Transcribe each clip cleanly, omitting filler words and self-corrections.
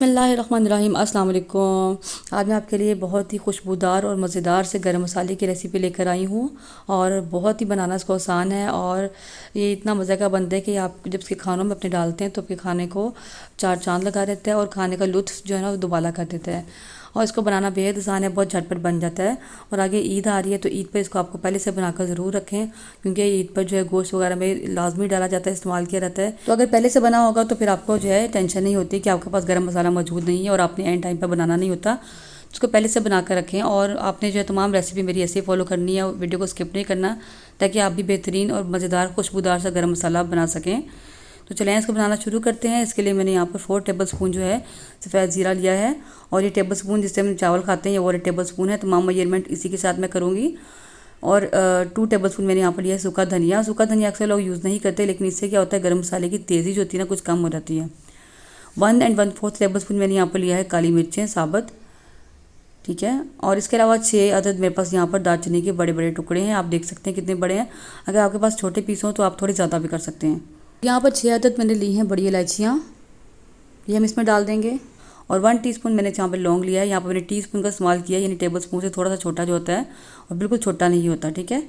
बिस्मिल्लाहिर्रहमानिर्रहीम अस्सलाम वालेकुम। आज मैं आपके लिए बहुत ही खुशबूदार और मज़ेदार से गरम मसाले की रेसिपी लेकर आई हूँ और बहुत ही बनाना इसको आसान है और ये इतना मज़े का बनता है कि आप जब इसके खानों में अपने डालते हैं तो आपके खाने को चार चांद लगा देता है और खाने का लुत्फ़ जो है ना वो दुबाला कर देता है। और इसको बनाना बेहद आसान है, बहुत झटपट बन जाता है। और आगे ईद आ रही है तो ईद पर इसको आपको पहले से बनाकर ज़रूर रखें, क्योंकि ईद पर जो है गोश्त वगैरह में लाजमी डाला जाता है, इस्तेमाल किया जाता है। तो अगर पहले से बना होगा तो फिर आपको जो है टेंशन नहीं होती कि आपके पास गरम मसाला मौजूद नहीं है और आपने एंड टाइम पर बनाना नहीं होता। उसको पहले से बना कर रखें और आपने जो है तमाम रेसिपी मेरी ऐसे फॉलो करनी है, वीडियो को स्किप नहीं करना, ताकि आप भी बेहतरीन और मज़ेदार खुशबूदार सा गरम मसाला बना सकें। तो चलें इसको बनाना शुरू करते हैं। इसके लिए मैंने यहाँ पर 4 टेबल स्पून जो है सफ़ेद ज़ीरा लिया है और ये टेबल स्पून जिससे हम चावल खाते हैं ये वो टेबल स्पून है। तमाम मेजरमेंट इसी के साथ मैं करूँगी। और 2 टेबल स्पून मैंने यहाँ पर लिया है सूखा धनिया। सूखा धनिया अक्सर लोग यूज़ नहीं करते, लेकिन इससे क्या होता है गरम मसाले की तेज़ी जो होती है ना कुछ कम हो जाती है। 1 and 1/4 टेबल स्पून मैंने यहाँ पर लिया है काली मिर्चें साबुत, ठीक है। और इसके अलावा 6 अदद मेरे पास यहाँ पर दालचीनी के बड़े बड़े टुकड़े हैं, आप देख सकते हैं कितने बड़े हैं। अगर आपके पास छोटे पीस हों तो आप थोड़े ज़्यादा भी कर सकते हैं। यहाँ पर 6 अदद मैंने ली हैं बड़ी इलायचियाँ, ये हम इसमें डाल देंगे। और 1 टीस्पून मैंने यहाँ पर लौंग लिया है, यहाँ पर मैंने टीस्पून का इस्तेमाल किया है, यानी टेबल स्पून से थोड़ा सा छोटा जो होता है और बिल्कुल छोटा नहीं होता, ठीक है।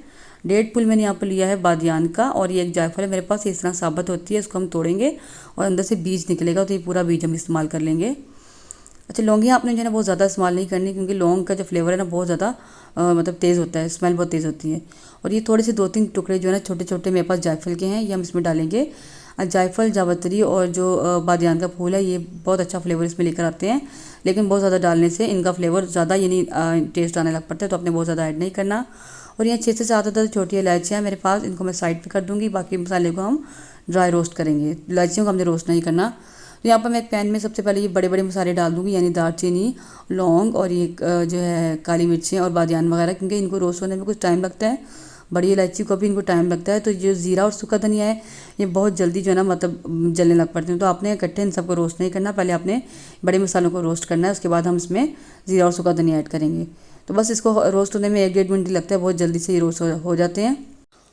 1.5 फूल मैंने यहाँ पर लिया है बादियान का और ये एक जायफल है मेरे पास, इस तरह साबुत होती है। इसको हम तोड़ेंगे और अंदर से बीज निकलेगा, तो ये पूरा बीज हम इस्तेमाल कर लेंगे। अच्छा, लौंगियाँ आपने जो है ना बहुत ज़्यादा इस्तेमाल नहीं करनी, क्योंकि लौंग का जो फ्लेवर है ना बहुत ज़्यादा मतलब तेज़ होता है, स्मेल बहुत तेज़ होती है। और ये थोड़े से 2-3 टुकड़े जो है ना छोटे छोटे मेरे पास जायफल के हैं, ये हम इसमें डालेंगे। जायफल, जावित्री और जो बादियान का फूल है ये बहुत अच्छा फ्लेवर इसमें लेकर आते हैं, लेकिन बहुत ज़्यादा डालने से इनका फ्लेवर ज़्यादा यानी टेस्ट आने लग पड़ता है, तो आपने बहुत ज़्यादा ऐड नहीं करना। और यहाँ 6 से 7 अदद छोटी इलायचियाँ मेरे पास, इनको मैं साइड पे कर दूँगी। बाकी मसाले को हम ड्राई रोस्ट करेंगे, इलायचियों को हमने रोस्ट नहीं करना। तो यहाँ पर मैं एक पैन में सबसे पहले ये बड़े बड़े मसाले डाल दूँगी, यानी दालचीनी, लौंग और ये जो है काली मिर्चें और बादियान वगैरह, क्योंकि इनको रोस्ट होने में कुछ टाइम लगता है। बड़ी इलायची को भी इनको टाइम लगता है। तो जो ज़ीरा और सूखा धनिया है ये बहुत जल्दी जो है ना मतलब जलने लग पड़ते हैं, तो आपने इकट्ठे इन सबको रोस्ट नहीं करना, पहले आपने बड़े मसालों को रोस्ट करना है, उसके बाद हम इसमें ज़ीरा और सूखा धनिया ऐड करेंगे। तो बस इसको रोस्ट होने में 1-1.5 मिनट लगता है, बहुत जल्दी से ये रोस्ट हो जाते हैं।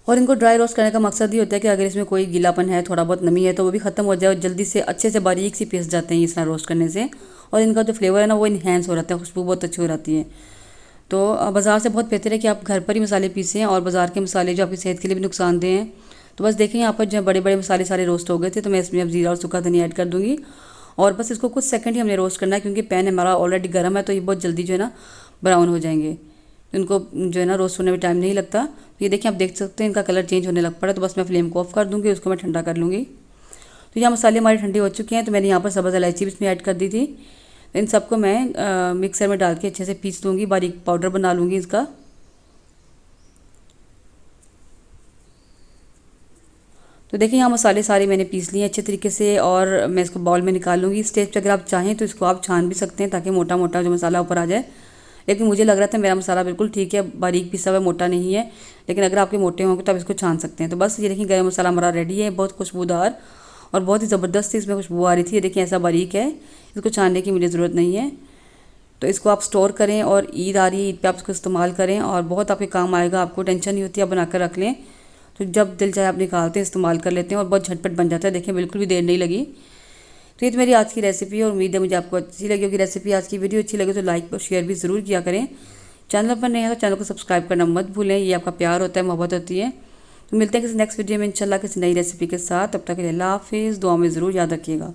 और इनको ड्राई रोस्ट करने का मकसद ये होता है कि अगर इसमें कोई गीलापन है, थोड़ा बहुत नमी है, तो वो भी ख़त्म हो जाए और जल्दी से अच्छे से बारीक सी पीस जाते हैं इस तरह रोस्ट करने से। और इनका जो फ्लेवर है ना वो इन्हेंस हो जाता है, खुशबू बहुत अच्छी हो जाती है। तो बाज़ार से बहुत बेहतर है कि आप घर पर ही मसाले पीसें, और बाज़ार के मसाले जो आपकी सेहत के लिए भी नुकसानदेह हैं। तो बस देखें यहाँ पर जो बड़े बड़े मसाले सारे रोस्ट हो गए थे, तो मैं इसमें अब ज़ीरा और सूखा धनिया ऐड कर दूँगी। और बस इसको कुछ सेकंड ही हमने रोस्ट करना है, क्योंकि पैन हमारा ऑलरेडी गर्म है, तो ये बहुत जल्दी जो है ना ब्राउन हो जाएंगे। इनको जो है ना रोस्ट होने में टाइम नहीं लगता। तो ये देखिए आप देख सकते हैं इनका कलर चेंज होने लग पड़ा, तो बस मैं फ्लेम को ऑफ कर दूँगी, उसको मैं ठंडा कर लूँगी। तो यहाँ मसाले हमारे ठंडे हो चुके हैं, तो मैंने यहाँ पर सब्ज़ इलायची भी इसमें ऐड कर दी थी। इन सबको मैं मिक्सर में डाल के अच्छे से पीस लूँगी, बारीक पाउडर बना लूँगी इसका। तो देखिए यहाँ मसाले सारे मैंने पीस लिए अच्छे तरीके से और मैं इसको बाउल में निकाल लूँगी। इस स्टेज पे अगर आप चाहें तो इसको आप छान भी सकते हैं, ताकि मोटा मोटा जो मसाला ऊपर आ जाए। लेकिन मुझे लग रहा था मेरा मसाला बिल्कुल ठीक है, बारीक पिसा हुआ, मोटा नहीं है। लेकिन अगर आपके मोटे होंगे तो आप इसको छान सकते हैं। तो बस ये देखिए गरम मसाला हमारा रेडी है, बहुत खुशबूदार और बहुत ही ज़बरदस्त इसमें खुशबू आ रही थी। ये देखिए ऐसा बारीक है, इसको छानने की मुझे ज़रूरत नहीं है। तो इसको आप स्टोर करें और ईद आ रही है, ईद पे आप इसको इस्तेमाल करें और बहुत आपके काम आएगा, आपको टेंशन नहीं होती, आप बनाकर रख लें। तो जब दिल चाहे आप निकालते हैं, इस्तेमाल कर लेते हैं और बहुत झटपट बन जाता है। देखिए बिल्कुल भी देर नहीं लगी। तो ये तो मेरी आज की रेसिपी है और उम्मीद है मुझे आपको अच्छी लगी होगी रेसिपी। आज की वीडियो अच्छी लगे तो लाइक और शेयर भी ज़रूर किया करें। चैनल पर नए हैं तो चैनल को सब्सक्राइब करना मत भूलें, ये आपका प्यार होता है, मोहब्बत होती है। तो मिलते हैं किसी नेक्स्ट वीडियो में इंशाल्लाह किसी नई रेसिपी के साथ। तब तक के लिए अल्लाह हाफिज़, दुआ में ज़रूर याद रखिएगा।